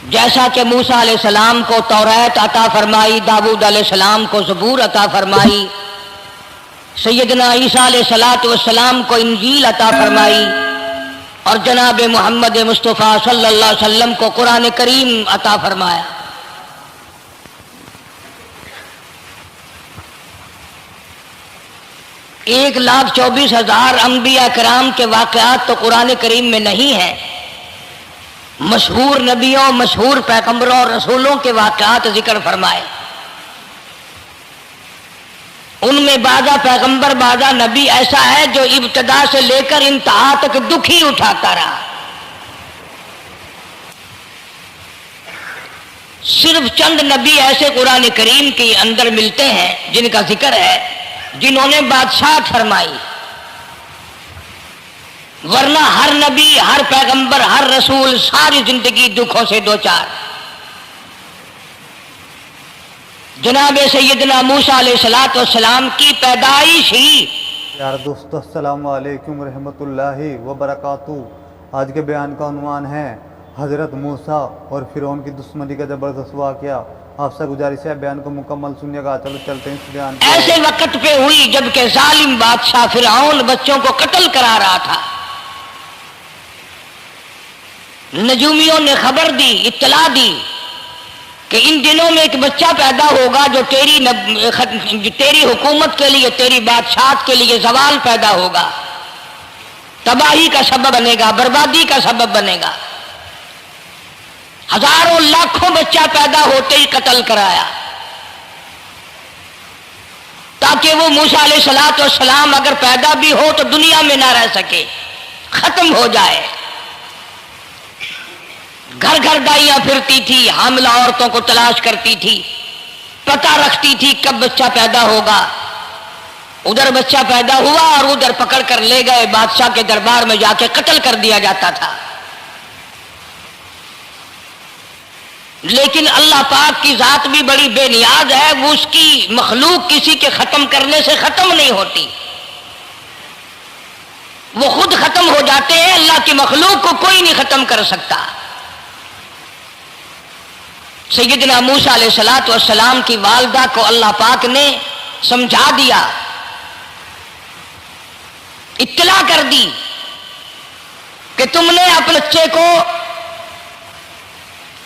جیسا کہ موسیٰ علیہ السلام کو تورات عطا فرمائی، داؤد علیہ السلام کو زبور عطا فرمائی، سیدنا عیسیٰ علیہ السلام کو انجیل عطا فرمائی، اور جناب محمد مصطفیٰ صلی اللہ علیہ وسلم کو قرآن کریم عطا فرمایا۔ 1,24,000 انبیاء کرام کے واقعات تو قرآن کریم میں نہیں ہیں، مشہور نبیوں، مشہور پیغمبروں اور رسولوں کے واقعات ذکر فرمائے۔ ان میں بعضا پیغمبر، بعضا نبی ایسا ہے جو ابتدا سے لے کر انتہا تک دکھ ہی اٹھاتا رہا۔ صرف چند نبی ایسے قرآن کریم کے اندر ملتے ہیں جن کا ذکر ہے، جنہوں نے بادشاہت فرمائی، ورنہ ہر نبی، ہر پیغمبر، ہر رسول ساری زندگی دکھوں سے دوچار۔ جناب سیدنا موسیٰ علیہ السلام کی پیدائش ہی۔ یار دوستو السلام علیکم ورحمۃ اللہ وبرکاتہ۔ آج کے بیان کا عنوان ہے حضرت موسیٰ اور فرعون کی دشمنی کا زبردست واقعہ۔ آپ سے گزارش ہے بیان کو مکمل سنیے گا۔ چلو چلتے ہیں اس بیان کو۔ ایسے وقت پہ ہوئی جب کہ ظالم بادشاہ فرعون بچوں کو قتل کرا رہا تھا۔ نجومیوں نے خبر دی، اطلاع دی کہ ان دنوں میں ایک بچہ پیدا ہوگا جو تیری حکومت کے لیے، تیری بادشاہت کے لیے زوال پیدا ہوگا، تباہی کا سبب بنے گا، بربادی کا سبب بنے گا۔ ہزاروں لاکھوں بچہ پیدا ہوتے ہی قتل کرایا تاکہ وہ موسیٰ علیہ السلام اگر پیدا بھی ہو تو دنیا میں نہ رہ سکے، ختم ہو جائے۔ گھر گھر دائیاں پھرتی تھی، حاملہ عورتوں کو تلاش کرتی تھی، پتہ رکھتی تھی کب بچہ پیدا ہوگا۔ ادھر بچہ پیدا ہوا اور ادھر پکڑ کر لے گئے، بادشاہ کے دربار میں جا کے قتل کر دیا جاتا تھا۔ لیکن اللہ پاک کی ذات بھی بڑی بے نیاز ہے، وہ اس کی مخلوق کسی کے ختم کرنے سے ختم نہیں ہوتی، وہ خود ختم ہو جاتے ہیں۔ اللہ کی مخلوق کو کوئی نہیں ختم کر سکتا۔ سیدنا موسیٰ علیہ السلام کی والدہ کو اللہ پاک نے سمجھا دیا، اطلاع کر دی کہ تم نے اپنے بچے کو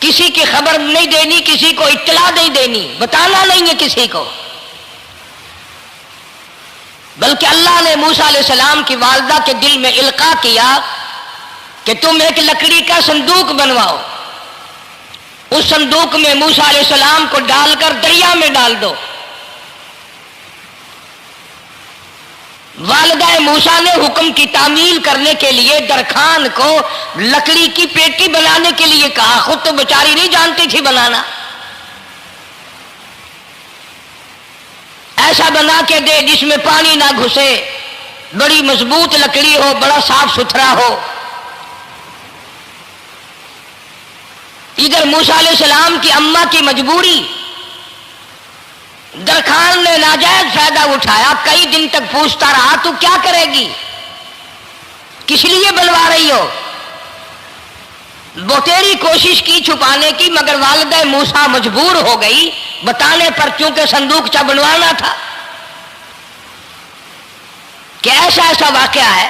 کسی کی خبر نہیں دینی، کسی کو اطلاع نہیں دینی، بتانا نہیں ہے کسی کو، بلکہ اللہ نے موسیٰ علیہ السلام کی والدہ کے دل میں القاء کیا کہ تم ایک لکڑی کا صندوق بنواؤ، اس صندوق میں موسیٰ علیہ السلام کو ڈال کر دریا میں ڈال دو۔ والدہ موسیٰ نے حکم کی تعمیل کرنے کے لیے درخان کو لکڑی کی پیٹی بنانے کے لیے کہا، خود تو بیچاری نہیں جانتی تھی بنانا۔ ایسا بنا کے دے جس میں پانی نہ گھسے، بڑی مضبوط لکڑی ہو، بڑا صاف ستھرا ہو۔ ادھر موسیٰ علیہ السلام کی اماں کی مجبوری، درخان نے ناجائز فائدہ اٹھایا، کئی دن تک پوچھتا رہا تو کیا کرے گی، کس لیے بنوا رہی ہو؟ بتیری کوشش کی چھپانے کی، مگر والدہ موسیٰ مجبور ہو گئی بتانے پر، چونکہ صندوقچہ بنوانا تھا۔ کہ ایسا ایسا واقعہ ہے،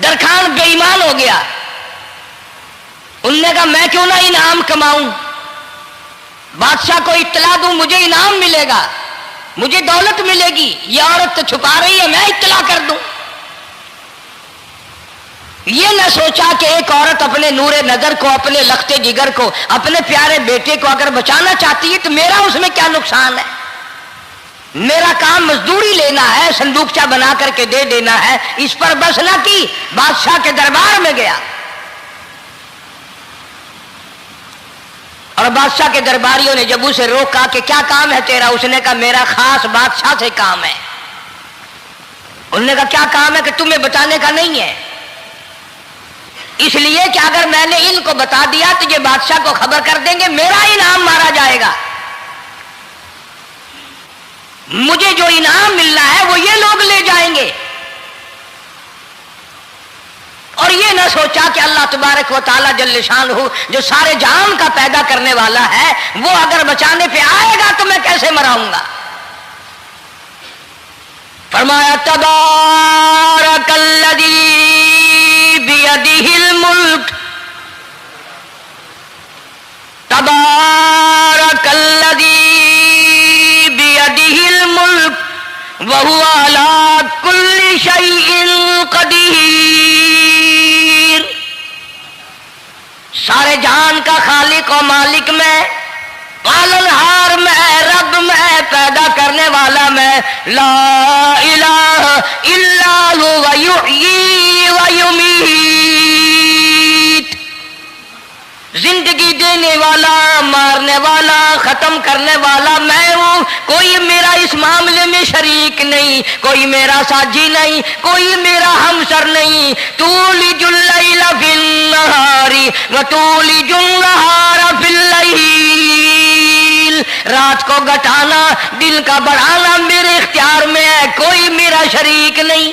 درخان بے ایمان ہو گیا۔ انہوں نے کہا میں کیوں نہ انعام کماؤں، بادشاہ کو اطلاع دوں، مجھے انعام ملے گا، مجھے دولت ملے گی، یہ عورت تو چھپا رہی ہے، میں اطلاع کر دوں۔ یہ نہ سوچا کہ ایک عورت اپنے نور نظر کو، اپنے لخت جگر کو، اپنے پیارے بیٹے کو اگر بچانا چاہتی ہے تو میرا اس میں کیا نقصان ہے، میرا کام مزدوری لینا ہے، صندوقچہ بنا کر کے دے دینا ہے۔ اس پر بس نہ کی، بادشاہ کے دربار میں گیا اور بادشاہ کے درباریوں نے جب اسے روکا کہ کیا کام ہے تیرا، اس نے کہا میرا خاص بادشاہ سے کام ہے۔ انہوں نے کہا کیا کام ہے؟ کہ تمہیں بتانے کا نہیں ہے، اس لیے کہ اگر میں نے ان کو بتا دیا تو یہ بادشاہ کو خبر کر دیں گے، میرا انعام مارا جائے گا، مجھے جو انعام ملنا ہے وہ یہ لوگ لے جائیں گے۔ اور یہ نہ سوچا کہ اللہ تبارک و تعالیٰ جل شانہ جو سارے جہان کا پیدا کرنے والا ہے وہ اگر بچانے پہ آئے گا تو میں کیسے مراؤں گا. فرمایا تبارک الذی بیدہ الملک، تبارک الذی بیدہ الملک وہو علی کل شیء قدیر. سارے جہان کا خالق و مالک میں، پالنہار میں، رب میں، پیدا کرنے والا میں، لا الہ الا هو یحیی و یمیت. زندگی دینے والا، مارنے والا، ختم کرنے والا میں ہوں. کوئی میرا اس معاملے میں شریک نہیں، کوئی میرا ساجی نہیں، کوئی میرا ہمسر نہیں. تولج اللیل فی النہار وتولج النہار فی اللیل. رات کو گھٹانا، دن کا بڑھانا میرے اختیار میں ہے، کوئی میرا شریک نہیں.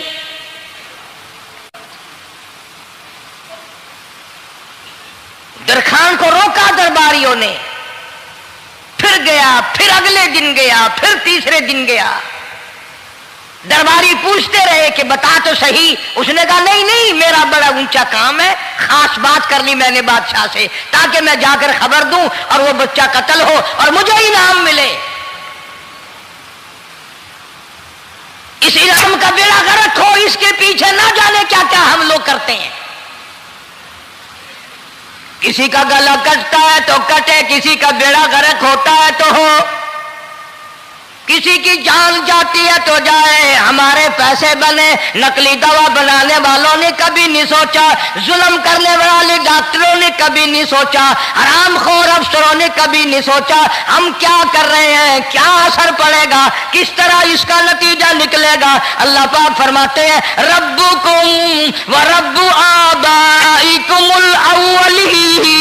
درخان کو روکا درباریوں نے، پھر گیا، پھر اگلے دن گیا، پھر تیسرے دن گیا. درباری پوچھتے رہے کہ بتا تو صحیح. اس نے کہا نہیں نہیں، میرا بڑا اونچا کام ہے، خاص بات کر لی میں نے بادشاہ سے تاکہ میں جا کر خبر دوں اور وہ بچہ قتل ہو اور مجھے انعام ملے. اس انعام کا بیڑا غرق ہو، اس کے پیچھے نہ جانے کیا کیا ہم لوگ کرتے ہیں. کسی کا گلا کٹتا ہے تو کٹے، کسی کا بیڑا غرق ہوتا ہے تو ہو، کسی کی جان جاتی ہے تو جائے. ہمارے پیسے بنے، نقلی دوا بنانے والوں نے کبھی نہیں سوچا، ظلم کرنے والے ڈاکٹروں نے کبھی نہیں سوچا، حرام خور افسروں نے کبھی نہیں سوچا ہم کیا کر رہے ہیں، کیا اثر پڑے گا، کس طرح اس کا نتیجہ نکلے گا. اللہ پاک فرماتے ہیں ربکم و رب آبائکم الاولین.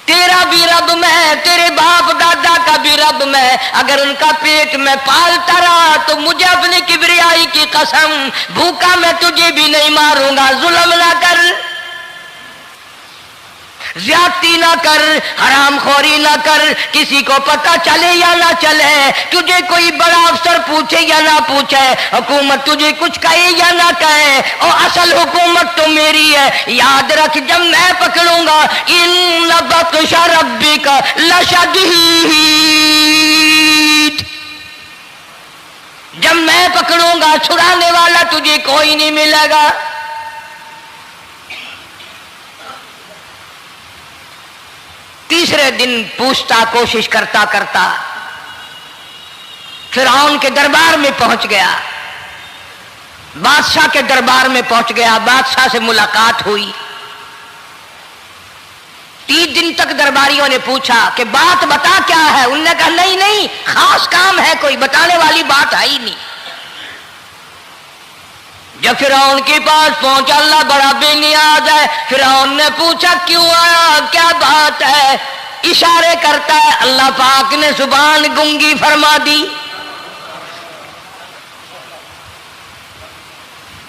تیرا بھی رب میں، تیرے باپ دادا کا بھی رب میں. اگر ان کا پیٹ میں پالتا رہا تو مجھے اپنی کبریائی کی قسم، بھوکا میں تجھے بھی نہیں ماروں گا. ظلم نہ کر، زیادتی نہ کر، حرام خوری نہ کر. کسی کو پتہ چلے یا نہ چلے، تجھے کوئی بڑا افسر پوچھے یا نہ پوچھے، حکومت تجھے کچھ کہے یا نہ کہے، اور اصل حکومت تو میری ہے. یاد رکھ جب میں پکڑوں گا ان بطش ربک لشدید، جب میں پکڑوں گا چھڑانے والا تجھے کوئی نہیں ملے گا. تیسرے دن پوچھتا، کوشش کرتا کرتا فرعون کے دربار میں پہنچ گیا، بادشاہ کے دربار میں پہنچ گیا، بادشاہ سے ملاقات ہوئی. 3 دن تک درباریوں نے پوچھا کہ بات بتا کیا ہے. انہوں نے کہا نہیں نہیں، خاص کام ہے، کوئی بتانے والی بات ہے ہی نہیں. جب فرعون کے پاس پہنچا، اللہ بڑا بے نیاز ہے. فرعون نے پوچھا کیوں آیا، کیا بات ہے؟ اشارے کرتا ہے. اللہ پاک نے زبان گنگی فرما دی.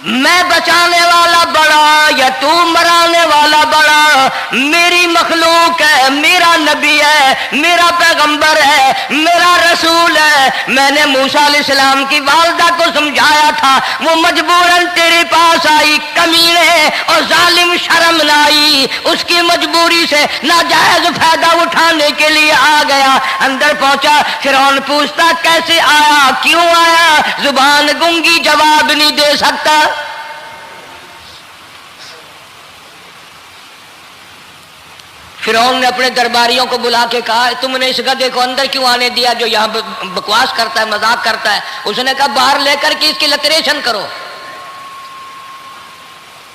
میں بچانے والا بڑا یا تو مرانے والا بڑا؟ میری مخلوق ہے، میرا نبی ہے، میرا پیغمبر ہے، میرا رسول ہے. میں نے موسیٰ علیہ السلام کی والدہ کو سمجھایا تھا، وہ مجبوراً تیرے پاس آئی، کمینے اور ظالم شرم نہ آئی، اس کی مجبوری سے ناجائز فائدہ اٹھانے کے لیے آ گیا. اندر پہنچا، فرعون پوچھتا کیسے آیا، کیوں آیا؟ زبان گنگی جواب نہیں دے سکتا. فرعون نے اپنے درباریوں کو بلا کے کہا تم نے اس گدھے کو اندر کیوں آنے دیا جو یہاں بکواس کرتا ہے، مذاق کرتا ہے؟ اس نے کہا باہر لے کر کے اس کی لتریشن کرو.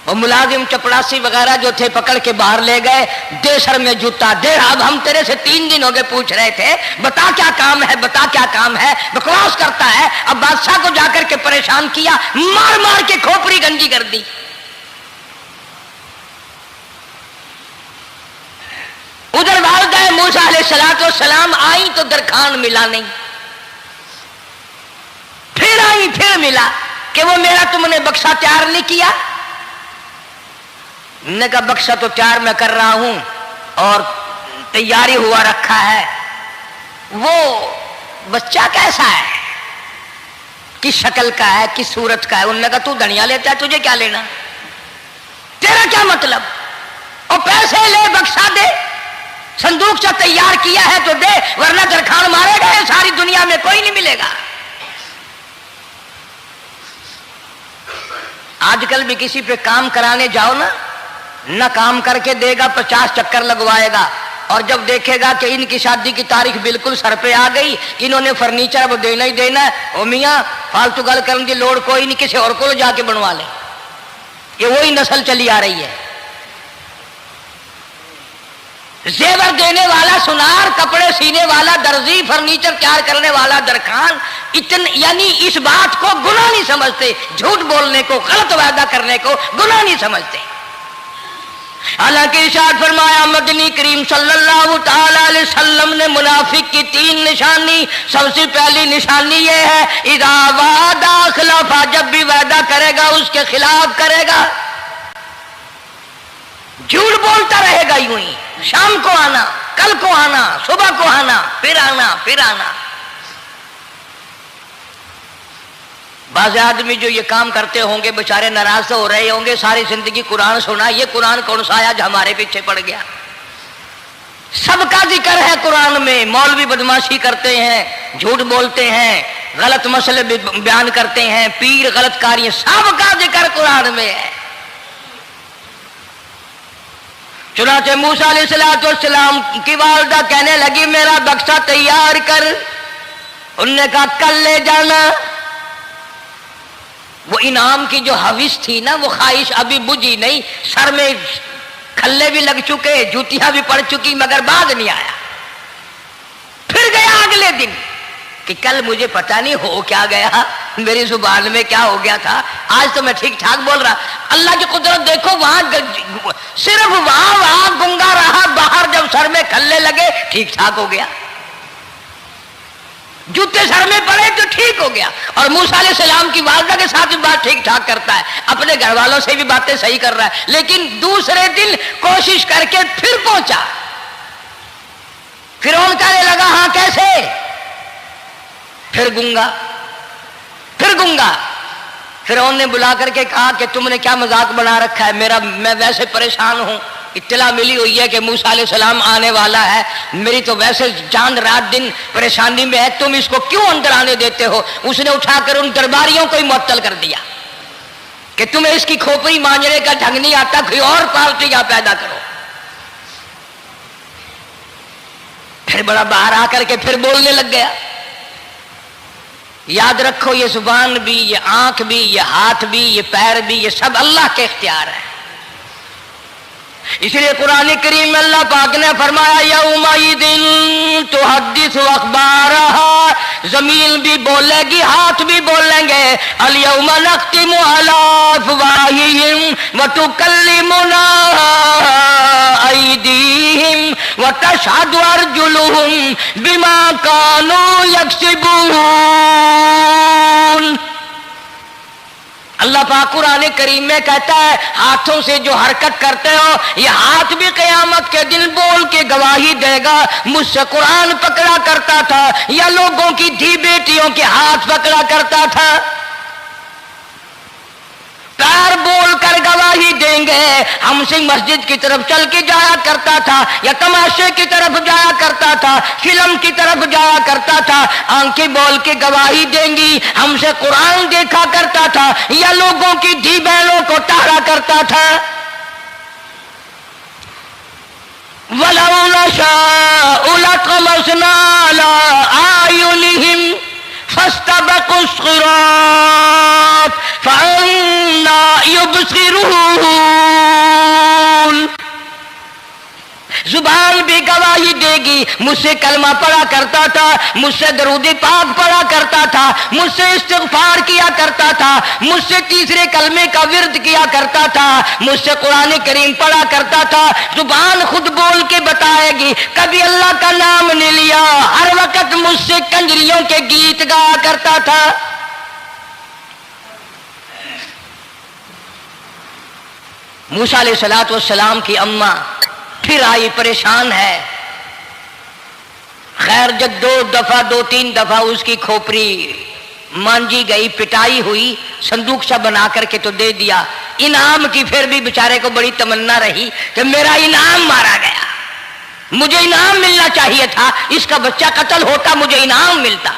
وہ ملازم چپڑاسی وغیرہ جو تھے پکڑ کے باہر لے گئے. دے سر میں جوتا دے. اب ہم تیرے سے 3 دن ہو گئے پوچھ رہے تھے بتا کیا کام ہے، بتا کیا کام ہے، بکواس کرتا ہے. اب بادشاہ کو جا کر کے پریشان کیا، مار مار کے کھوپڑی گنجی کر دی. ادھر والدہ موسیٰ علیہ السلام آئی تو درخان ملا نہیں، پھر آئی پھر ملا. कि वो मेरा तुमने बक्सा तैयार नहीं किया? ने कहा बक्सा तो तैयार मैं कर रहा हूं और तैयारी हुआ रखा है। वो बच्चा कैसा है, किस शक्ल का है, किस सूरत का है? उन्होंने कहा तू धनिया लेता है, तुझे क्या लेना, तेरा क्या मतलब? और पैसे ले, बक्सा दे, संदूक से तैयार किया है तो दे, वरना दरखान मारेगा, सारी दुनिया में कोई नहीं मिलेगा। आजकल भी किसी पे काम कराने जाओ ना काम करके देगा, 50 चक्कर लगवाएगा, और जब देखेगा कि इनकी शादी की तारीख बिल्कुल सर पे आ गई, इन्होंने फर्नीचर अब देना ही देना है, ओ मियां फालतू गल करने की लोड़ कोई नहीं, किसी और को जाके बनवा ले। ये वही नस्ल चली आ रही है। जेवर देने वाला सुनार, कपड़े सीने वाला दर्जी, फर्नीचर तैयार करने वाला दरखान, यानी इस बात को गुनाह नहीं समझते, झूठ बोलने को, गलत वादा करने को गुनाह नहीं समझते। हालांकि इरशाद फरमाया मदनी करीम सल्लल्लाहु ताला अलैहि वसल्लम ने मुनाफिक की 3 निशानी, सबसे पहली निशानी ये है इदा वादा खिलाफा, जब भी वादा करेगा उसके खिलाफ करेगा, झूठ बोलता रहेगा यूं ही, शाम को आना, कल को आना, सुबह को आना, फिर आना, फिर आना। बाज़ आदमी जो ये काम करते होंगे बेचारे नाराज तो हो रहे होंगे, सारी जिंदगी कुरान सुना, ये कुरान कौन सा आया जो हमारे पीछे पड़ गया? सबका जिक्र है कुरान में। मौलवी बदमाशी करते हैं, झूठ बोलते हैं, गलत मसले बयान करते हैं, पीर गलत कार्य, सबका जिक्र कुरान में है। चुनाचे मूसा अलैहिस्सलाम की वालिदा कहने लगी मेरा बक्सा तैयार कर। उनने कहा कल ले जाना। वो इनाम की जो हविस थी ना, वो ख्वाहिश अभी बुझी नहीं, सर में खल्ले भी लग चुके, जूतियां भी पड़ चुकी, मगर बाद नहीं आया। फिर गया अगले दिन कि कल मुझे पता नहीं हो क्या गया, मेरी जुबान में क्या हो गया था, आज तो मैं ठीक ठाक बोल रहा। अल्लाह की कुदरत देखो, वहां सिर्फ वहां गुंगा रहा, बाहर जब सर में खल्ले लगे ठीक ठाक हो गया, जूते सर में पड़े तो ठीक हो गया। और मूसा अलैहिस्सलाम की वालिदा के साथ भी बात ठीक ठाक करता है, अपने घर वालों से भी बातें सही कर रहा है, लेकिन दूसरे दिन कोशिश करके फिर पहुंचा। फिरौन कहने लगा हाँ कैसे? फिर गूंगा, फिर गूंगा। फिरौन ने बुला करके कहा कि तुमने क्या मजाक बना रखा है, मैं वैसे परेशान हूं, इत्तला मिली हुई है कि मूसा अलैहिस्सलाम आने वाला है, मेरी तो वैसे जान रात दिन परेशानी में है, तुम इसको क्यों अंदर आने देते हो? उसने उठाकर उन दरबारियों को ही मुअत्तल कर दिया कि तुम्हें इसकी खोपड़ी मांझने का ढंग नहीं आता, कोई और पार्टी यहां पैदा करो। फिर बड़ा बाहर आकर के फिर बोलने लग गया। याद रखो ये जुबान भी, ये आंख भी, ये हाथ भी, ये पैर भी, ये सब अल्लाह के इख्तियार है। इसलिए कुरान करीम में अल्लाह पाक ने फरमाया यौमइदिन तुहद्दिसु अखबारहा, जमीन भी बोलेगी, हाथ भी बोलेंगे। अल यौमा नख्तिमु अला अफवाहिहिम व तुकल्लिमुना अयदीहिम व तशहदु अर्जुलुहुम बिमा कानू यक्सिबून। अल्लाह पाक कुरान करीम में कहता है हाथों से जो हरकत करते हो, ये हाथ भी क़यामत के दिन बोल के गवाही देगा, मुझसे कुरान पकड़ा करता था या लोगों की धी बेटियों के हाथ पकड़ा करता था। पैर बोल कर गवाही देंगे, हमसे मस्जिद की तरफ चल के जाया करता था या तमाशे की तरफ जाया करता था, फिल्म की तरफ जाया करता था, आंखें बोल के गवाही देंगी, हमसे कुरान देखा करता था या लोगों की धी बहनों को टहरा करता था। वलौ नशाअ लतमसना अला आयुनिहिम फस्तबकुस सिरात फअन्ना युबसिरून। जुबान भी गवाही देगी, मुझसे कलमा पढ़ा करता था, मुझसे दरूद पाक पढ़ा करता था, मुझसे इस्तिग़फ़ार किया करता था, मुझसे तीसरे कलमे का विर्द किया करता था, मुझसे कुरान करीम पढ़ा करता था। जुबान खुद बोल के बताएगी, कभी अल्लाह का नाम नहीं लिया, हर वक्त मुझसे कंजरियों के गीत गाया करता था। मूसा अलैहिस्सलाम की अम्मा फिर आई, परेशान है। खैर जब दो तीन दफा उसकी खोपड़ी मांजी गई, पिटाई हुई, संदूक सा बना करके तो दे दिया। इनाम की फिर भी बेचारे को बड़ी तमन्ना रही कि मेरा इनाम मारा गया, मुझे इनाम मिलना चाहिए था, इसका बच्चा कत्ल होता, मुझे इनाम मिलता।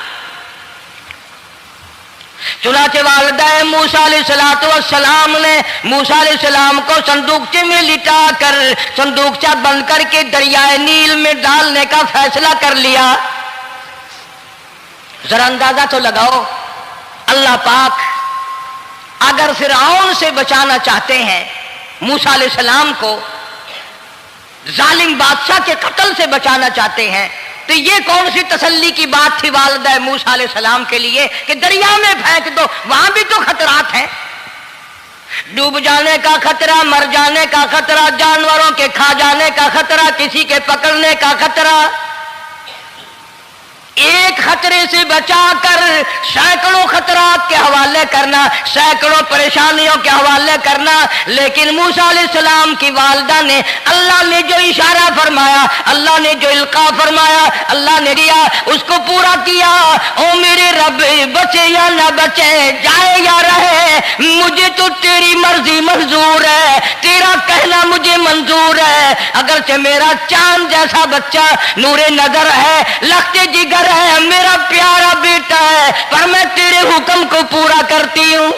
चुनाचे वालिदा मूसा अलैहिस्सलाम ने मूसा अलैहिस्सलाम को संदूकचे में लिटा कर संदूकचा बंद करके दरियाए नील में डालने का फैसला कर लिया। जरा अंदाजा तो लगाओ, अल्लाह पाक अगर फिरौन से बचाना चाहते हैं, मूसा अलैहिस्सलाम को जालिम बादशाह के कत्ल से बचाना चाहते हैं, तो ये कौन सी तसल्ली की बात थी वालिदा मूसा अलैहिस्सलाम के लिए कि दरिया में फेंक दो, वहां भी तो खतरात हैं, डूब जाने का खतरा, मर जाने का खतरा, जानवरों के खा जाने का खतरा, किसी के पकड़ने का खतरा। एक खतरे से बचाकर सैकड़ों खतरात के हवाले करना, सैकड़ों परेशानियों के हवाले करना। लेकिन मूसा अलैहिस्सलाम की वालिदा ने अल्लाह ने जो इशारा फरमाया, अल्लाह ने जो इल्का फरमाया, अल्लाह ने दिया, उसको पूरा किया। ओ मेरे रब, बचे या न बचे, जाए या रहे, मुझे तो तेरी मर्जी मंजूर है, तेरा कहना मुझे मंजूर है। अगरचे मेरा चांद जैसा बच्चा नूरे नजर है, लखते जिगर है, मेरा प्यारा बेटा है, पर मैं तेरे हुक्म को पूरा करती हूं।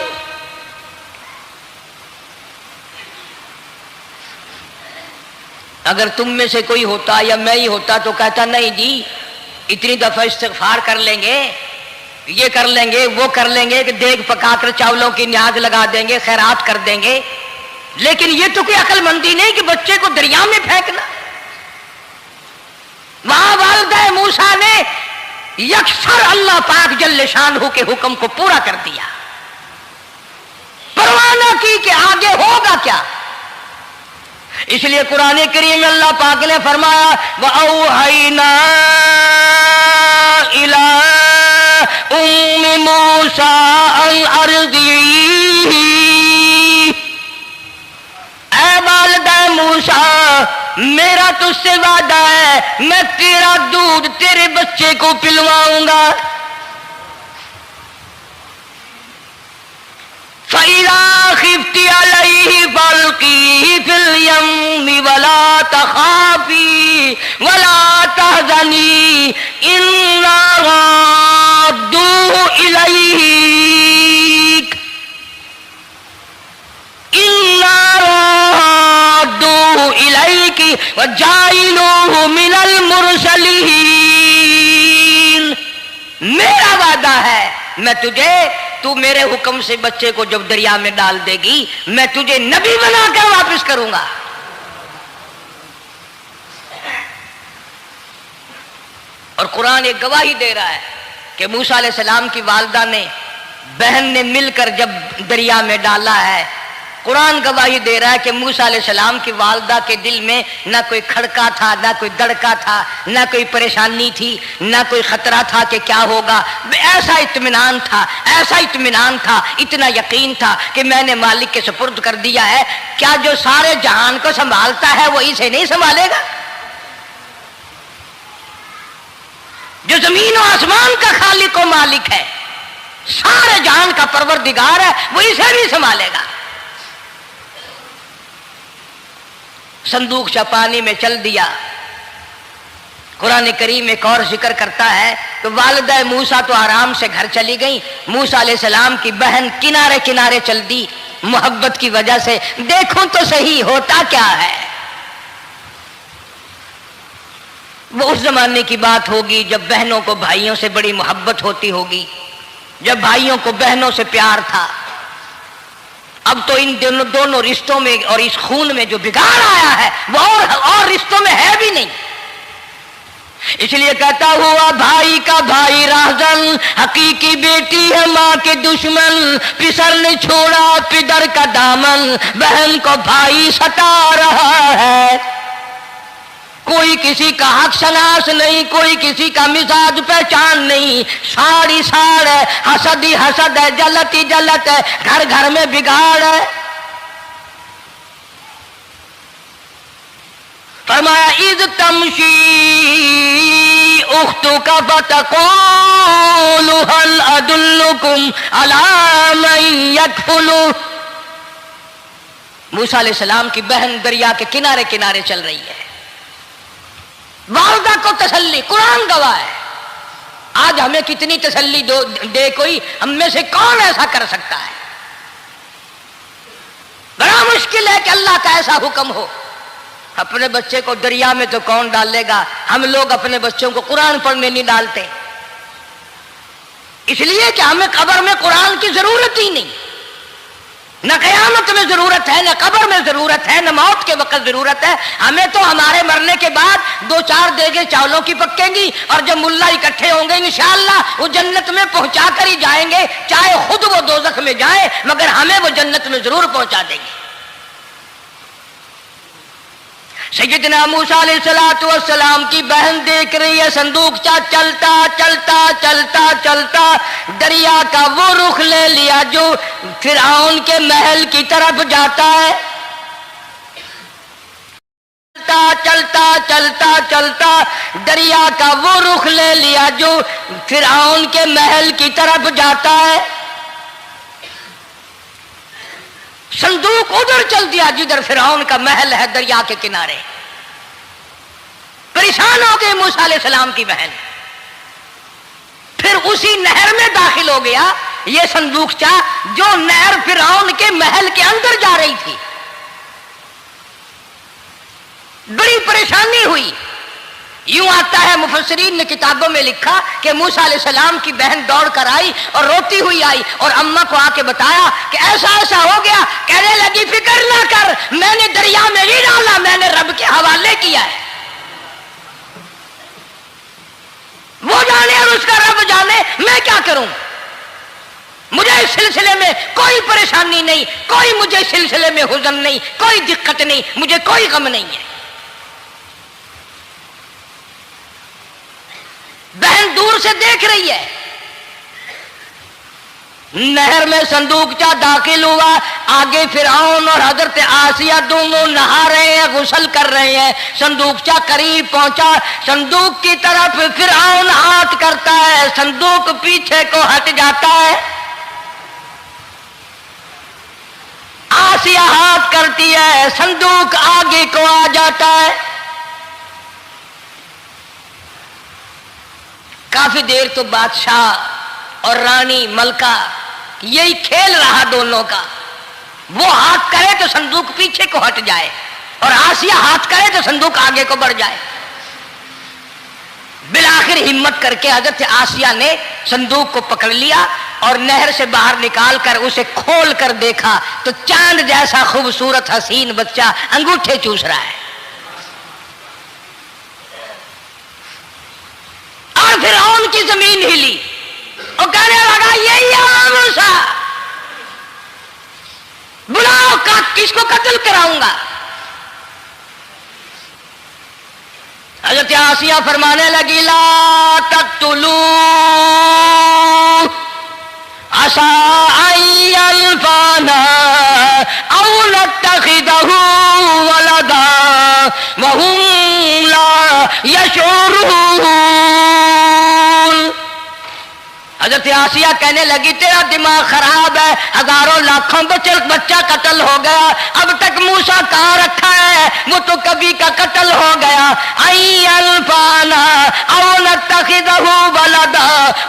अगर तुम में से कोई होता या मैं ही होता तो कहता नहीं जी, इतनी दफा इस्तिग़फ़ार कर लेंगे, ये कर लेंगे, वो कर लेंगे, कि देग पकाकर चावलों की न्याज लगा देंगे, खैरात कर देंगे। लेकिन ये तो कोई अक्लमंदी नहीं कि बच्चे को दरिया में फेंकना। वहां वालिदा मूसा ने यकसर अल्लाह पाक जल्ले शानहू के हुक्म को पूरा कर दिया, परवाह न की कि आगे होगा क्या। इसलिए कुरान करीम में अल्लाह पाक ने फरमाया, वअौहैना इला उम्मी मूसा अन अर्ज़िही, ऐ वालिदा मूसा, मेरा तुझसे वादा है, मैं तेरा दूध तेरे बच्चे को पिलवाऊंगा। फ़इज़ा ख़िफ़्ती अलैहि फ़अल्क़ीही फ़िल यम्मि वला तख़ाफ़ी वला तहज़नी इन्ना राद्दूहु इलैक, इन्ना राद्दूहु इलैकी व जाइलूहु मिनल मुरसलीन। मेरा वादा है, मैं तुझे, तू मेरे हुक्म से बच्चे को जब दरिया में डाल देगी, मैं तुझे नबी बनाकर वापस करूंगा। और कुरान एक गवाही दे रहा है कि मूसा अलैहिस्सलाम की वालिदा ने, बहन ने मिलकर जब दरिया में डाला है, कुरान गवाही दे रहा है कि मूसा अलैहिस्सलाम की वालिदा के दिल में ना कोई खड़का था, ना कोई दड़का था, ना कोई परेशानी थी, ना कोई खतरा था कि क्या होगा। ऐसा इत्मीनान था, ऐसा इत्मीनान था, इतना यकीन था कि मैंने मालिक के सुपुर्द कर दिया है। क्या जो सारे जहान को संभालता है वो इसे नहीं संभालेगा? जो जमीन और आसमान का खालिक और मालिक है, सारे जहान का परवरदिगार है, वो इसे भी संभालेगा। संदूक सा पानी में चल दिया। कुरान करीम एक और जिक्र करता है तो वालिदा मूसा तो आराम से घर चली गई, मूसा अलैहिस्सलाम की बहन किनारे किनारे चल दी मोहब्बत की वजह से, देखूं तो सही होता क्या है। वो उस जमाने की बात होगी जब बहनों को भाइयों से बड़ी मोहब्बत होती होगी, जब भाइयों को बहनों से प्यार था। अब तो इन दोनों रिश्तों में और इस खून में जो बिगाड़ आया है वो और रिश्तों में है भी नहीं। इसलिए कहता हुआ भाई का भाई राहजन, हकीकी बेटी है माँ के दुश्मन, पिसर ने छोड़ा पिदर का दामन, बहन को भाई सता रहा है। कोई किसी का हक शनास नहीं, कोई किसी का मिजाज पहचान नहीं, साड़ी साड़ है, हसद ही हसद है, जलत ही जलत है, घर घर में बिगाड़ है। इज़ तमशी उख्तुका फतक़ूलु हल अदुल्लुकुम अला मन यकफुलु। मूसा अलैहिस्सलाम की बहन दरिया के किनारे किनारे चल रही है, वालदा को तसल्ली, कुरान गवाह है। आज हमें कितनी तसल्ली दे कोई, हम में से कौन ऐसा कर सकता है? बड़ा मुश्किल है कि अल्लाह का ऐसा हुक्म हो। अपने बच्चे को दरिया में तो कौन डालेगा? हम लोग अपने बच्चों को कुरान पढ़ने नहीं डालते, इसलिए कि हमें कब्र में कुरान की जरूरत ही नहीं। न कयामत में जरूरत है, न कब्र में जरूरत है, न मौत के वक्त जरूरत है। हमें तो हमारे मरने के बाद 2-4 देगे चावलों की पकेंगी और जब मुल्ला इकट्ठे होंगे इंशाअल्लाह वो जन्नत में पहुंचा कर ही जाएंगे, चाहे खुद वो दोजख में जाए, मगर हमें वो जन्नत में जरूर पहुंचा देंगे। सैयदना मूसा अलैहिस्सलातु वस्सलाम की बहन देख रही है, संदूकचा चलता चलता चलता चलता दरिया का वो रुख ले लिया जो फिरौन के महल की तरफ जाता है। चलता चलता चलता चलता दरिया का वो रुख ले लिया जो फिरौन के महल की तरफ जाता है। संदूक उधर चल दिया जिधर फिरौन का महल है, दरिया के किनारे। परेशान हो गए मूसा अलैहिस्सलाम की बहन। फिर उसी नहर में दाखिल हो गया ये संदूकचा जो नहर फिरौन के महल के अंदर जा रही थी। बड़ी परेशानी हुई। यूं आता है, मुफस्सिरीन ने किताबों में लिखा कि मूसा अलैहिस्सलाम की बहन दौड़ कर आई और रोती हुई आई और अम्मा को आके बताया कि ऐसा ऐसा हो गया। कहने लगी फिक्र ना कर, मैंने दरिया में नहीं डाला, मैंने रब के हवाले किया है। वो जाने और उसका रब जाने, मैं क्या करूं? मुझे इस सिलसिले में कोई परेशानी नहीं, कोई मुझे सिलसिले में हुज़न नहीं, कोई दिक्कत नहीं, मुझे कोई गम नहीं है। बहन दूर से देख रही है। नहर में संदूकचा दाखिल हुआ, आगे फिरौन और हजरत आसिया दोनों नहा रहे हैं, गुस्ल कर रहे हैं। संदूकचा करीब पहुंचा, संदूक की तरफ फिरौन हाथ करता है, संदूक पीछे को हट जाता है। आसिया हाथ करती है, संदूक आगे को आ जाता है। काफी देर तो बादशाह और रानी मलका यही खेल रहा दोनों का। वो हाथ करे तो संदूक पीछे को हट जाए और आसिया हाथ करे तो संदूक आगे को बढ़ जाए। बिलाखिर हिम्मत करके हजरत आसिया ने संदूक को पकड़ लिया और नहर से बाहर निकाल कर उसे खोल कर देखा तो चांद जैसा खूबसूरत हसीन बच्चा अंगूठे चूस रहा है। और फिरौन की जमीन हिली और कहने लगा यही है मूसा, बुलाओ, किसको कत्ल कराऊंगा। हज़रत आसिया फरमाने लगी ला तक़्तुलू असा अयल्फाना औ नत्तखिदहु वलदा वहुम ला यशऊरून। हज़रत आसिया कहने लगी तेरा दिमाग खराब है, हजारों लाखों बच्चा कत्ल हो गया, अब तक मूसा कहाँ रखा है, वो तो कभी का कत्ल हो गया। आई अल्फाना औ नत्तखिदहु वलदा,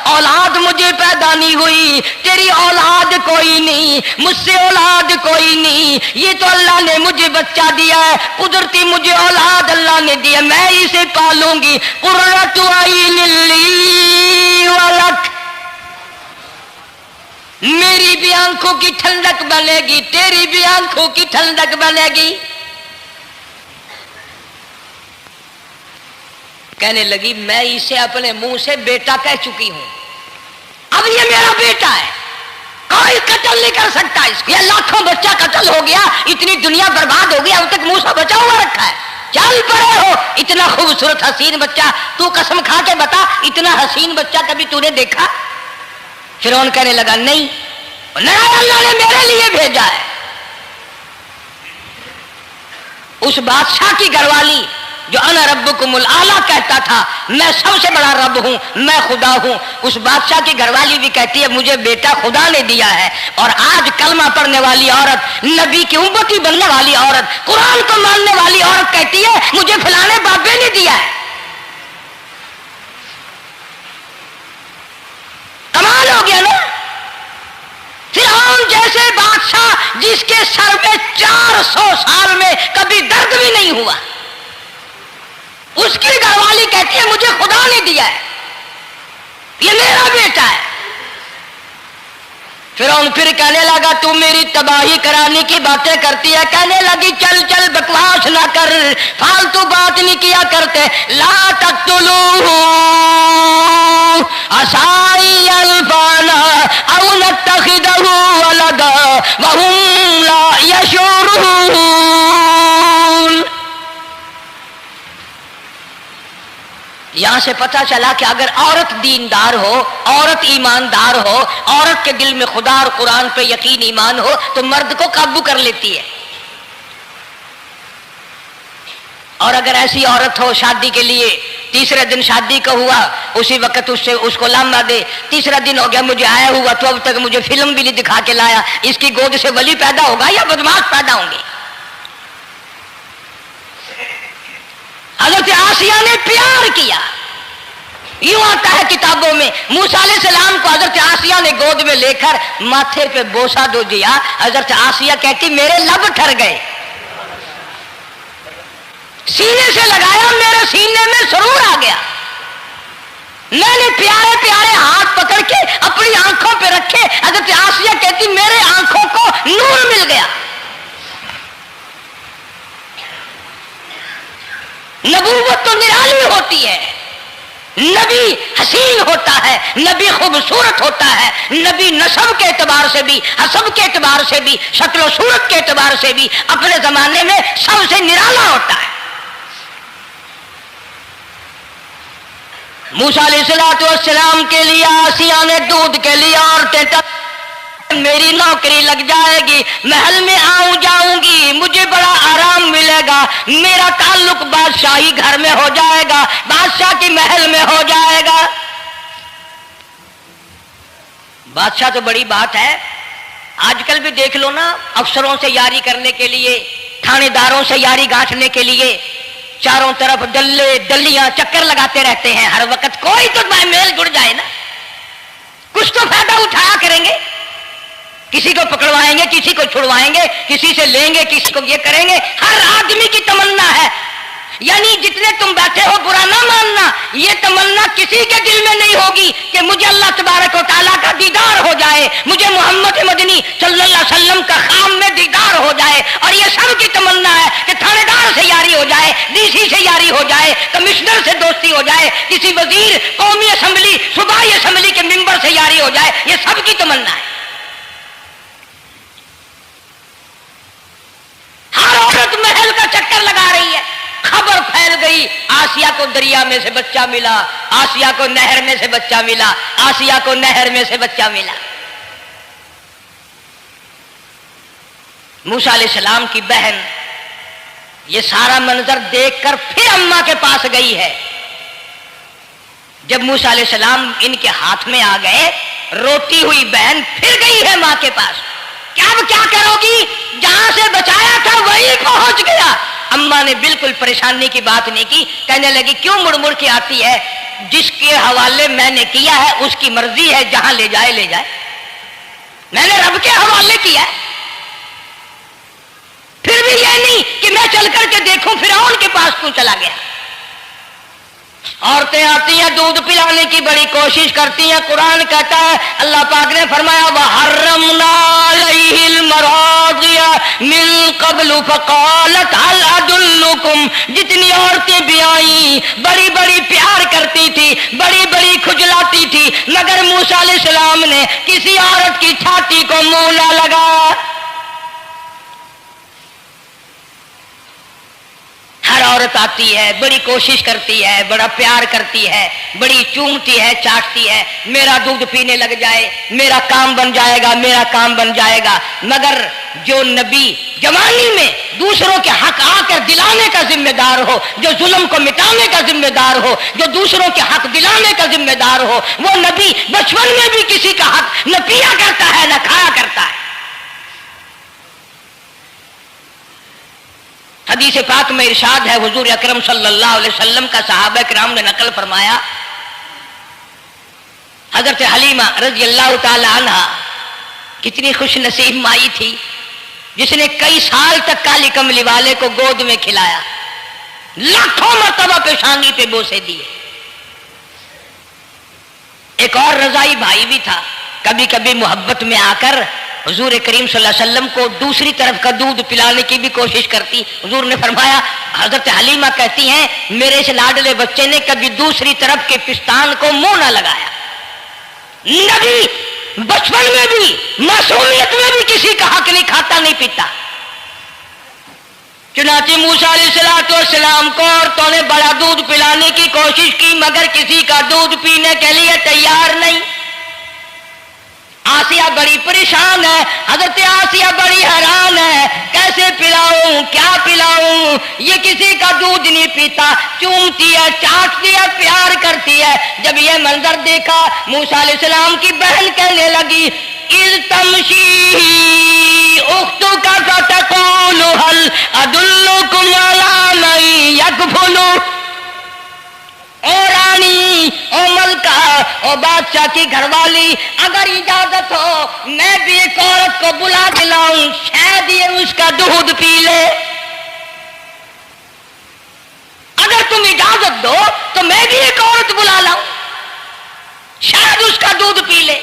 औलाद मुझे पैदा नहीं हुई, तेरी औलाद कोई नहीं, मुझसे औलाद कोई नहीं, ये तो अल्लाह ने मुझे बच्चा दिया है, कुदरती मुझे औलाद अल्लाह ने दिया, मैं इसे पालूंगी। कुर्रतु अय्निन ली वलक, मेरी भी आंखों की ठंडक बनेगी, तेरी भी आंखों की ठंडक बनेगी। कहने लगी मैं इसे अपने मुंह से बेटा कह चुकी हूं, अब ये मेरा बेटा है, कोई कत्ल नहीं कर सकता इसको। ये लाखों बच्चा कत्ल हो गया, इतनी दुनिया बर्बाद हो गई, अब तक मूसा बचा हुआ रखा है। चल पड़े हो, इतना खूबसूरत हसीन बच्चा, तू कसम खा के बता इतना हसीन बच्चा कभी तूने देखा? फिरौन कहने लगा नहीं, अल्लाह ने मेरे लिए भेजा है। उस बादशाह की घरवाली जो अना रब्बुकुमुल आला कहता था, मैं सबसे बड़ा रब हूं, मैं खुदा हूं, उस बादशाह की घरवाली भी कहती है मुझे बेटा खुदा ने दिया है। और आज कलमा पढ़ने वाली औरत, नबी की उम्मती बनने वाली औरत, कुरान को मानने वाली औरत कहती है मुझे फलाने बाबे ने दिया है। कमाल हो गया ना। फिरौन जैसे बादशाह जिसके सर में 400 साल में कभी दर्द भी नहीं हुआ, उसकी घरवाली कहती है मुझे खुदा ने दिया है, ये मेरा बेटा है। फिरौन फिर कहने लगा तू मेरी तबाही कराने की बातें करती है। कहने लगी चल चल बकवास ना कर, फालतू बात नहीं किया करते। ला तक़्तुलूहु असाई अल्फाना औ नत्तखिदहु वलदा वहुम ला यशऊरून। यहां से पता चला कि अगर औरत दीनदार हो, औरत ईमानदार हो, औरत के दिल में खुदा और कुरान पे यकीन ईमान हो तो मर्द को काबू कर लेती है। और अगर ऐसी औरत हो शादी के लिए, तीसरे दिन शादी का हुआ, उसी वक्त उससे उसको लामा दे, तीसरा दिन हो गया मुझे आया हुआ तो अब तक मुझे फिल्म भी नहीं दिखा के लाया, इसकी गोद से वली पैदा होगा या बदमाश पैदा होंगे। हज़रत आसिया ने प्यार किया, यूं आता है किताबों में, मूसा अलैहिस्सलाम को हज़रत आसिया ने गोद में लेकर माथे पे बोसा दो दिया। हज़रत आसिया कहती मेरे लब ठर गए, सीने से लगाया, मेरे सीने में सुरूर आ गया। मैंने प्यारे प्यारे हाथ पकड़ के अपनी आंखों पे रखे। हज़रत आसिया कहती मेरे आंखों को नूर मिल गया। नबूवत तो निराली होती है, नबी हसीन होता है, नबी खूबसूरत होता है, नबी नसब के एतबार से भी, हसब के एतबार से भी, शक्ल सूरत के एतबार से भी अपने जमाने में सबसे निराला होता है। मूसा अलैहिस्सलाम के लिए आसिया ने दूध के लिए औरतें मेरी नौकरी लग जाएगी, महल में आऊं जाऊंगी, मुझे बड़ा आराम मिलेगा, मेरा ताल्लुक बादशाही घर में हो जाएगा, बादशाह की महल में हो जाएगा। बादशाह तो बड़ी बात है, आजकल भी देख लो ना, अफसरों से यारी करने के लिए, थानेदारों से यारी गांठने के लिए चारों तरफ डल्ले डल्लियां चक्कर लगाते रहते हैं हर वक्त। कोई तो मेल जुड़ जाए ना, कुछ तो फायदा उठाया करेंगे, किसी को पकड़वाएंगे, किसी को छुड़वाएंगे, किसी से लेंगे, किसी को ये करेंगे। हर आदमी की तमन्ना है, यानी जितने तुम बैठे हो बुरा ना मानना, ये तमन्ना किसी के दिल में नहीं होगी कि मुझे अल्लाह तबारक व तआला का दीदार हो जाए, मुझे मोहम्मद मदनी सल्लल्लाहु अलैहि वसल्लम का खाम में दीदार हो जाए। और ये सब की तमन्ना है कि थानेदार से यारी हो जाए, डीसी से यारी हो जाए, कमिश्नर से दोस्ती हो जाए, किसी वजीर, कौमी असम्बली, सूबाई असम्बली के मेंबर से यारी हो जाए, ये सब की तमन्ना है। हर औरत महल का चक्कर लगा रही है। खबर फैल गई, आसिया को दरिया में से बच्चा मिला, आसिया को नहर में से बच्चा मिला, आसिया को नहर में से बच्चा मिला। मूसा अलैहिस्सलाम की बहन ये सारा मंजर देखकर फिर अम्मा के पास गई है। जब मूसा अलैहिस्सलाम इनके हाथ में आ गए, रोती हुई बहन फिर गई है मां के पास। क्या करोगी, जहां से बचाया था वहीं पहुंच गया। अम्मा ने बिल्कुल परेशानी की बात नहीं की, कहने लगी क्यों मुड़ मुड़ के आती है, जिसके हवाले मैंने किया है उसकी मर्जी है, जहां ले जाए ले जाए, मैंने रब के हवाले किया है। फिर भी यह नहीं कि मैं चल करके देखूं फिरौन के पास क्यों चला गया। औरतें आती हैं, दूध पिलाने की बड़ी कोशिश करती हैं। कुरान कहता है, अल्लाह पाक ने फरमाया वहर्रमना अलैहिल मरादिया मिन क़ब्लु फ़क़ालत हल अदुल्लुकुम। जितनी औरतें भी आई बड़ी बड़ी प्यार करती थी, बड़ी बड़ी खुजलाती थी, मगर मूसा अलैहिस्सलाम ने किसी औरत की छाती को मुंह न लगाया। हर औरत आती है, बड़ी कोशिश करती है, बड़ा प्यार करती है, बड़ी चूमती है, चाटती है, मेरा दूध पीने लग जाए, मेरा काम बन जाएगा, मेरा काम बन जाएगा। मगर جو نبی جوانی میں دوسروں کے حق آ کر دلانے کا ذمہ دار ہو، جو ظلم کو مٹانے کا ذمہ دار ہو، جو دوسروں کے حق دلانے کا ذمہ دار ہو، وہ نبی بچپن میں بھی کسی کا حق نہ پیا کرتا ہے نہ کھایا کرتا ہے۔ حدیث پاک میں ارشاد ہے، حضور اکرم صلی اللہ علیہ وسلم کا صحابہ کرام نے نقل فرمایا، حضرت حلیمہ رضی اللہ تعالی عنہ کتنی خوش نصیب مائی تھی جس نے کئی سال تک کالی کملی والے کو گود میں کھلایا، لاکھوں مرتبہ پیشانی پہ بوسے دیے۔ ایک اور رضائی بھائی بھی تھا، کبھی کبھی محبت میں آ کر حضور کریم صلی اللہ علیہ وسلم کو دوسری طرف کا دودھ پلانے کی بھی کوشش کرتی۔ حضور نے فرمایا، حضرت حلیمہ کہتی ہیں میرے اس لاڈلے بچے نے کبھی دوسری طرف کے پستان کو منہ نہ لگایا۔ نبی بچپن میں بھی معصومیت میں بھی کسی کا حق نہیں کھاتا نہیں پیتا۔ چنانچہ موسیٰ علیہ السلام کو عورتوں نے بڑا دودھ پلانے کی کوشش کی مگر کسی کا دودھ پینے کے لیے تیار نہیں۔ آسیہ بڑی پریشان ہے، حضرت آسیہ بڑی حیران ہے، کیسے پلاؤں کیا پلاؤں، یہ کسی کا دودھ نہیں پیتا، چومتی ہے چاٹتی ہے پیار کرتی ہے۔ جب یہ منظر دیکھا موسیٰ علیہ السلام کی بہن کہنے لگی اِذْ تَمْشِي أُخْتُكَ فَتَقُولُ هَلْ أَدُلُّكُمْ عَلَىٰ مَن يَكْفُلُهُ، او رانی او ملکہ او بادشاہ کی گھر والی، اگر اجازت ہو میں بھی ایک عورت کو بلا کے لاؤں، شاید یہ اس کا دودھ پی لے۔ اگر تم اجازت دو تو میں بھی ایک عورت بلا لاؤں، شاید اس کا دودھ پی لے۔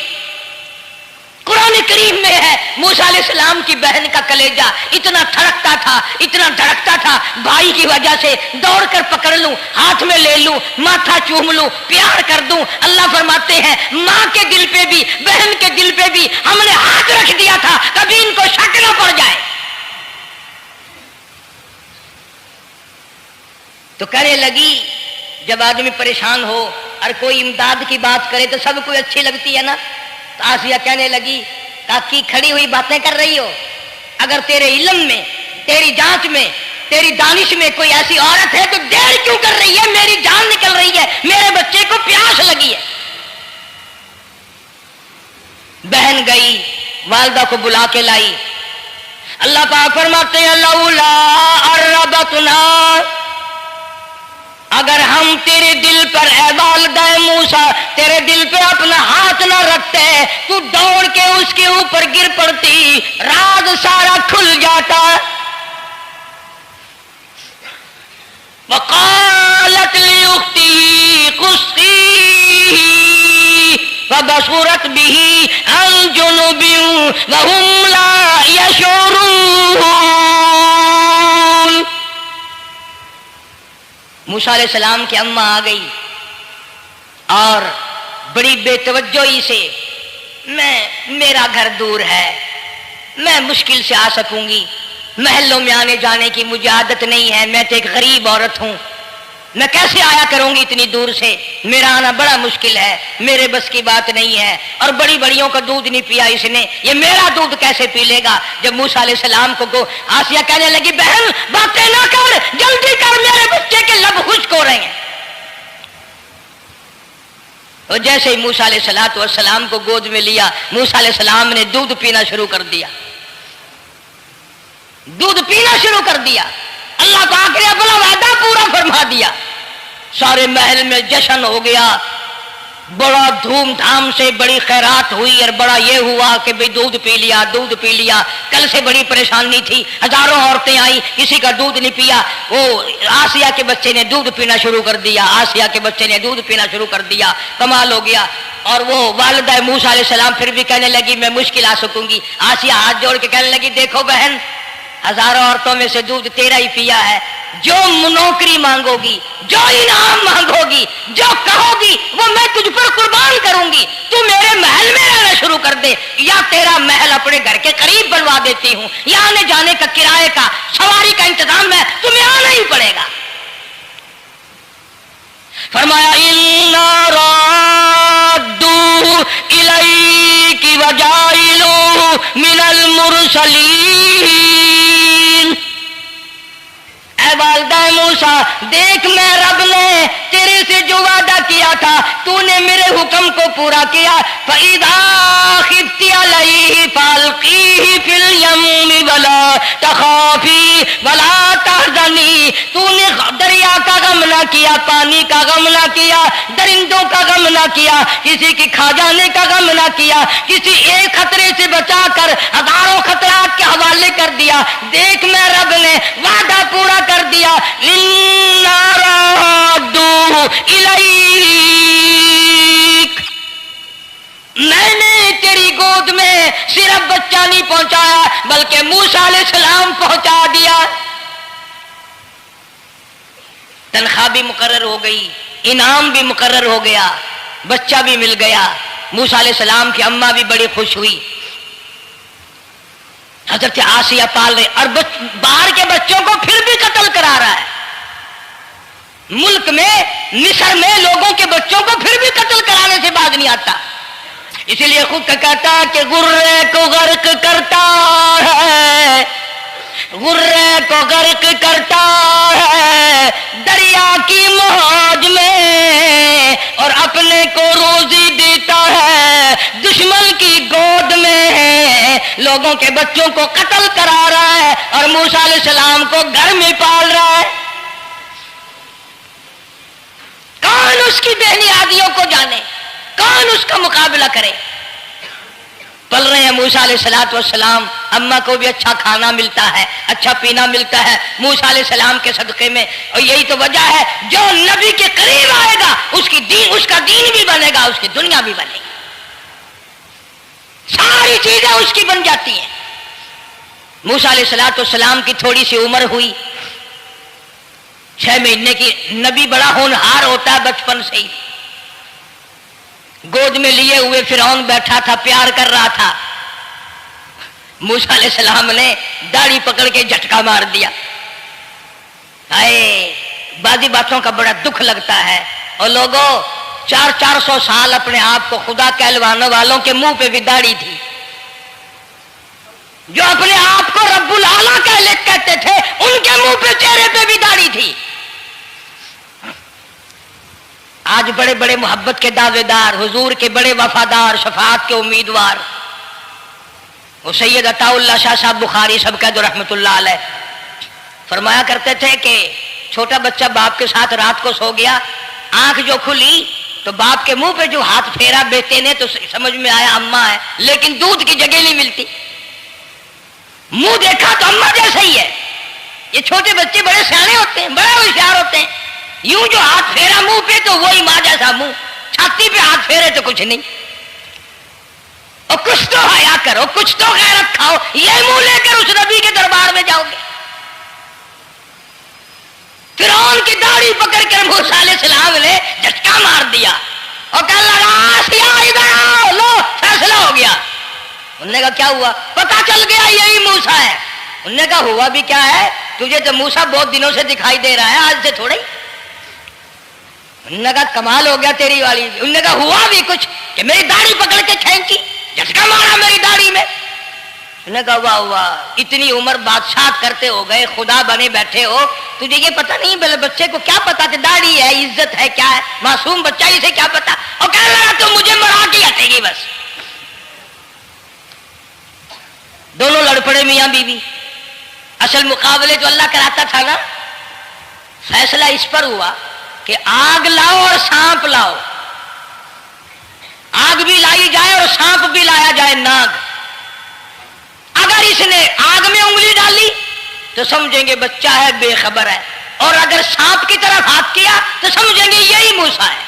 قرآن کریم میں ہے موسیٰ علیہ السلام کی بہن کا کلیجہ اتنا دھڑکتا تھا اتنا دھڑکتا تھا، بھائی کی وجہ سے دوڑ کر پکڑ لوں، ہاتھ میں لے لوں، ماتھا چوم لوں، پیار کر دوں۔ اللہ فرماتے ہیں ماں کے دل پہ بھی بہن کے دل پہ بھی ہم نے ہاتھ رکھ دیا تھا کبھی ان کو شک نہ پڑ جائے۔ تو کہنے لگی جب آدمی پریشان ہو اور کوئی امداد کی بات کرے تو سب کو اچھی لگتی ہے نا، تو آسیہ کہنے لگی کاکی کھڑی ہوئی باتیں کر رہی ہو، اگر تیرے علم میں تیری جانچ میں تیری دانش میں کوئی ایسی عورت ہے تو دیر کیوں کر رہی ہے، میری جان نکل رہی ہے، میرے بچے کو پیاس لگی ہے۔ بہن گئی والدہ کو بلا کے لائی۔ اللہ پاک فرماتے ہیں لولا اربتنا، اگر ہم تیرے دل پر اے والدہ موسیٰ تیرے دل پہ اپنا ہاتھ نہ رکھتے تو دوڑ کے اس کے اوپر گر پڑتی، راز سارا کھل جاتا۔ وقالت لأختي قصيه فبصرت به عن جنب وهم لا يشعرون۔ موسیٰ علیہ السلام کی اماں آ گئی اور بڑی بے توجہی سے میرا گھر دور ہے، میں مشکل سے آ سکوں گی، محلوں میں آنے جانے کی مجھے عادت نہیں ہے، میں تو ایک غریب عورت ہوں، میں کیسے آیا کروں گی اتنی دور سے، میرا آنا بڑا مشکل ہے، میرے بس کی بات نہیں ہے، اور بڑی بڑیوں کا دودھ نہیں پیا اس نے، یہ میرا دودھ کیسے پی لے گا۔ جب موسیٰ علیہ السلام کو آسیہ کہنے لگی بہن باتیں نہ کر، جلدی کر، میرے بچے کے لب خشک ہو رہے ہیں۔ اور جیسے ہی موسیٰ علیہ السلام کو گود میں لیا، موسیٰ علیہ السلام نے دودھ پینا شروع کر دیا، دودھ پینا شروع کر دیا۔ اللہ پاک نے اپنا وعدہ پورا فرما دیا، سارے محل میں جشن ہو گیا، بڑا دھوم دھام سے بڑی خیرات ہوئی، اور بڑا یہ ہوا کہ بھئی دودھ پی لیا دودھ پی لیا۔ کل سے بڑی پریشانی تھی، ہزاروں عورتیں آئی، کسی کا دودھ نہیں پیا۔ وہ آسیہ کے بچے نے دودھ پینا شروع کر دیا، آسیہ کے بچے نے دودھ پینا شروع کر دیا، کمال ہو گیا۔ اور وہ والدہ موسیٰ علیہ السلام پھر بھی کہنے لگی میں مشکل آ سکوں گی۔ آسیہ ہاتھ جوڑ کے کہنے لگی دیکھو بہن، ہزاروں عورتوں میں سے دودھ تیرا ہی پیا ہے، جو نوکری مانگو گی، جو انعام مانگو گی، جو کہو گی وہ میں تجھ پر قربان کروں گی، تو میرے محل میں رہنا شروع کر دے، یا تیرا محل اپنے گھر کے قریب بنوا دیتی ہوں، یا آنے جانے کا کرائے کا سواری کا انتظام ہے، تمہیں آنا ہی پڑے گا۔ فرمایا اِنَّا رَادُّوهُ إِلَيْكِ लजाइलू मिनल मुरसलीन। ऐ वालिदा मूसा, देख मैं रब ने तेरे से जो वादा किया था तूने मेरे हुक्म को पूरा किया। फइदा खिफ्ती अलैहि फाल्कीही फिल यम्मी वला तखाफी वला तहज़नी। तूने दरिया का गम ना किया, पानी का गम ना किया, दरिंदों का गम ना किया, किसी की खा जाने का गम ना किया, किसी एक खतरे से बचाकर हजारों खतरात के हवाले कर दिया। देख मैं रब ने वादा पूरा कर दिया। इन्ना रादूहु इलैक, मैंने तेरी गोद में सिर्फ बच्चा नहीं पहुंचाया बल्कि मूसा अलैहिस्सलाम पहुंचा दिया। तनख्वाह भी मुकर्रर हो गई, इनाम भी मुकर्रर हो गया, बच्चा भी मिल गया। मूसा अलैहिस्सलाम की अम्मा भी बड़ी खुश हुई। हजरत आसिया पाल रहे और बाहर के बच्चों को फिर भी कत्ल करा रहा है। मुल्क में मिस्र में लोगों के बच्चों को फिर भी कत्ल कराने से बाज नहीं आता। इसीलिए खुद कहता कि गुर्रे को गर्क करता है, गुर्रे को गर्क करता है दरिया की मौज में, और अपने को रोजी देता है दुश्मन की गोद में। लोगों के बच्चों को कत्ल करा रहा है और मूसा अलैहिस्सलाम को घर में पाल रहा है। कौन उसकी बेनियादियों को जाने, कौन उसका मुकाबला करे। पल रहे हैं मूसा अलैहिस्सलाम, अम्मा को भी अच्छा खाना मिलता है, अच्छा पीना मिलता है मूसा अलैहिस्सलाम के सदक़े में। और यही तो वजह है जो नबी के करीब आएगा उसका दीन भी बनेगा, उसकी दुनिया भी बनेगी, सारी चीजें उसकी बन जाती हैं। मूसा अलैहिस्सलाम की थोड़ी सी उम्र हुई, 6 महीने की। नबी बड़ा होनहार होता है बचपन से ही। गोद में लिए हुए फिरौन बैठा था, प्यार कर रहा था। मूसा अलैहिस्सलाम ने दाढ़ी पकड़ के झटका मार दिया। आए बाजी बातों का बड़ा दुख लगता है। और लोगों 400 साल अपने आप को खुदा कहलवाने वालों के मुंह पे भी दाढ़ी थी, जो अपने आप को रब्बुल आला कहते थे उनके मुंह पे, चेहरे पे भी दाढ़ी थी। आज बड़े बड़े मोहब्बत के दावेदार, हुजूर के बड़े वफादार, शफाअत के उम्मीदवार, वो सैयद अताउल्लाह शाह साहब बुखारी सब का जो रहमतुल्लाह अलैह फरमाया करते थे कि छोटा बच्चा बाप के साथ रात को सो गया, आंख जो खुली तो बाप के मुंह पे जो हाथ फेरा बेटे ने तो समझ में आया अम्मा है, लेकिन दूध की जगह नहीं मिलती। मुंह देखा तो अम्मा जैसा ही है। ये छोटे बच्चे बड़े सियाने होते हैं, बड़े होशियार होते हैं। यूं जो हाथ फेरा मुंह पे तो वही मां जैसा मुंह, छाती पे हाथ फेरे तो कुछ नहीं। और कुछ तो हया करो, कुछ तो गैरत खाओ, ये मुंह लेकर उस नबी के दरबार में जाओगे। फिरौन की दाढ़ी पकड़कर मूसा अलैहिस्सलाम ने झटका मार दिया और कहा लगा इधर आओ, लो फैसला हो गया। उन्होंने कहा क्या हुआ? पता चल गया यही मूसा है। उन्होंने कहा हुआ भी क्या है, तुझे तो मूसा बहुत दिनों से दिखाई दे रहा है, आज से थोड़ा ही। उन्होंने कहा कमाल हो गया तेरी वाली। उन्होंने कहा हुआ भी कुछ कि मेरी दाढ़ी पकड़ के खींची, झटका मारा मेरी दाढ़ी में। उन्होंने कहा वाह वाह, इतनी उम्र बादशाह करते हो गए, खुदा बने बैठे हो, तुझे ये पता नहीं? बोले बच्चे को क्या पता था दाढ़ी है, इज्जत है, क्या है, मासूम बच्चा, इसे क्या पता। और कहने लगा तो मुझे मरा के हटेगी बस। दोनों लड़ पड़े मियां बीवी। असल मुकाबले जो अल्लाह कराता था ना, फैसला इस पर हुआ कि आग लाओ और सांप लाओ। आग भी लाई जाए और सांप भी लाया जाए, नाग। अगर इसने आग में उंगली डाली तो समझेंगे बच्चा है, बेखबर है, और अगर सांप की तरफ हाथ किया तो समझेंगे यही मूसा है।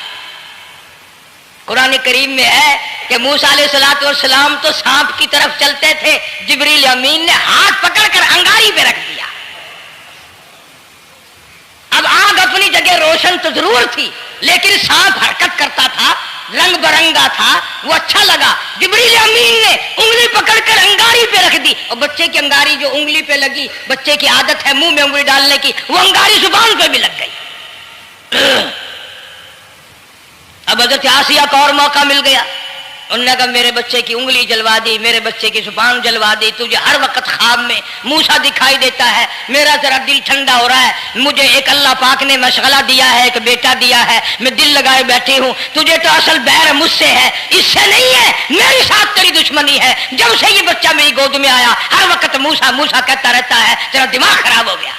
कुरान करीम में है कि मूसा अलैहिस्सलाम तो सांप की तरफ चलते थे, जिब्रील अमीन ने हाथ पकड़कर अंगारी पे रख दिया। अब आग अपनी जगह रोशन तो जरूर थी, लेकिन सांप हरकत करता था, रंग बरंगा था, वो अच्छा लगा। जिब्रील अमीन ने उंगली पकड़कर अंगारी पे रख दी, और बच्चे की अंगारी जो उंगली पे लगी, बच्चे की आदत है मुंह में उंगली डालने की, वो अंगारी जुबान पे भी लग गई। अब हज़रत आसिया को और मौका मिल गया। انہوں نے کہا میرے بچے کی انگلی جلوا دی، میرے بچے کی زبان جلوا دی، تجھے ہر وقت خواب میں موسیٰ دکھائی دیتا ہے، میرا ذرا دل ٹھنڈا ہو رہا ہے، مجھے ایک اللہ پاک نے مشغلہ دیا ہے، ایک بیٹا دیا ہے، میں دل لگائے بیٹھی ہوں، تجھے تو اصل بیر مجھ سے ہے، اس سے نہیں ہے، میرے ساتھ تیری دشمنی ہے۔ جب سے یہ بچہ میری گود میں آیا ہر وقت موسیٰ موسیٰ کہتا رہتا ہے، تیرا دماغ خراب ہو گیا۔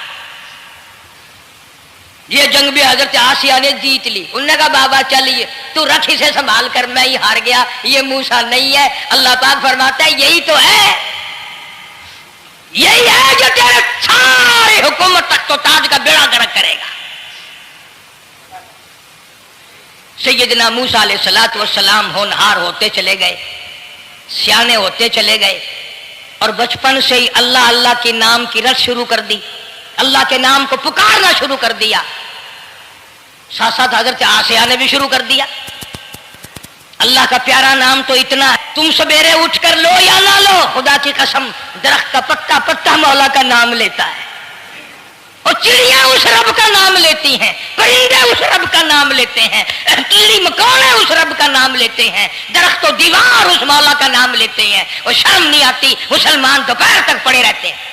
یہ جنگ بھی حضرت آسیہ نے جیت لی۔ انہوں نے کہا بابا چلیے تو رکھ اسے سنبھال کر، میں ہی ہار گیا، یہ موسیٰ نہیں ہے۔ اللہ پاک فرماتا ہے یہی تو ہے، یہی ہے جو تیرے سارے حکومت تک تو تاج کا بیڑا گرک کرے گا۔ سیدنا موسیٰ علیہ السلام ہونہار ہوتے چلے گئے، سیانے ہوتے چلے گئے، اور بچپن سے ہی اللہ اللہ کے نام کی رٹ شروع کر دی، اللہ کے نام کو پکارنا شروع کر دیا۔ ساتھ ساتھ حضرت آسیہ نے بھی شروع کر دیا۔ اللہ کا پیارا نام تو اتنا ہے، تم سویرے اٹھ کر لو یا نہ لو، خدا کی قسم درخت کا پتا پتا مولا کا نام لیتا ہے، اور چڑیاں اس رب کا نام لیتی ہیں، پرندے اس رب کا نام لیتے ہیں، کیڑی مکوڑے اس رب کا نام لیتے ہیں، درخت و دیوار اس مولا کا نام لیتے ہیں، اور شرم نہیں آتی، مسلمان دوپہر تک پڑے رہتے ہیں۔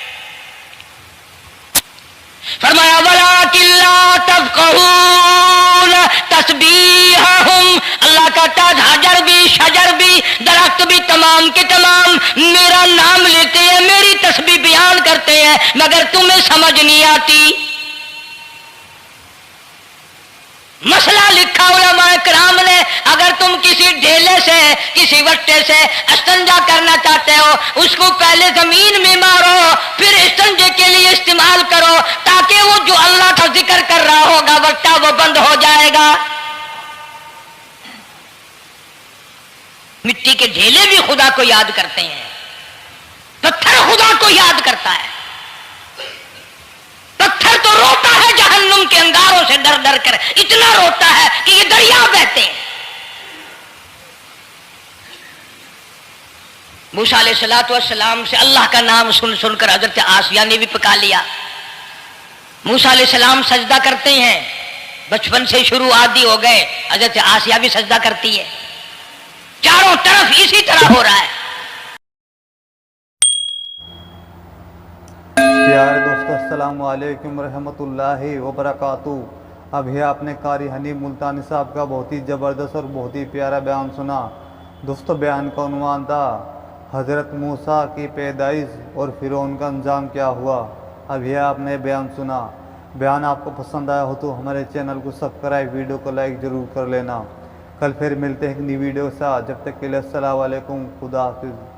فرمایا وَلَٰكِن لَّا تَفْقَهُونَ تَسْبِيحَهُمْ، اللہ کہتا ہے حجر بھی شجر بھی درخت بھی تمام کے تمام میرا نام لیتے ہیں، میری تسبیح بیان کرتے ہیں، مگر تمہیں سمجھ نہیں آتی۔ مسئلہ لکھا علماء کرام نے، اگر تم کسی ڈھیلے سے کسی وٹے سے استنجا کرنا چاہتے ہو، اس کو پہلے زمین میں مارو، پھر استنجے کے لیے استعمال کرو، تاکہ وہ جو اللہ کا ذکر کر رہا ہوگا وٹا وہ بند ہو جائے گا۔ مٹی کے ڈھیلے بھی خدا کو یاد کرتے ہیں، پتھر خدا کو یاد کرتا ہے، پتھر تو روتا ہے جہنم کے انگاروں سے ڈر ڈر کر، اتنا روتا ہے کہ یہ دریا بہتے ہیں۔ موسیٰ علیہ السلام سے اللہ کا نام سن سن کر حضرت آسیہ نے بھی پکا لیا۔ موسیٰ علیہ السلام سجدہ کرتے ہیں، بچپن سے شروع عادی ہو گئے، حضرت آسیہ بھی سجدہ کرتی ہے، چاروں طرف اسی طرح ہو رہا ہے۔ پیارے دوستو السلام علیکم ورحمۃ اللہ وبرکاتہ۔ ابھی آپ نے قاری حنیف ملتانی صاحب کا بہت ہی زبردست اور بہت ہی پیارا بیان سنا۔ دوستو بیان کا عنوان تھا حضرت موسیٰ کی پیدائش اور فرعون کا انجام کیا ہوا۔ ابھی آپ نے بیان سنا۔ بیان آپ کو پسند آیا ہو تو ہمارے چینل کو سبسکرائب، ویڈیو کو لائک ضرور کر لینا۔ کل پھر ملتے ہیں ایک نئی ویڈیو سے، جب تک کے لیے السلام علیکم، خدا حافظ۔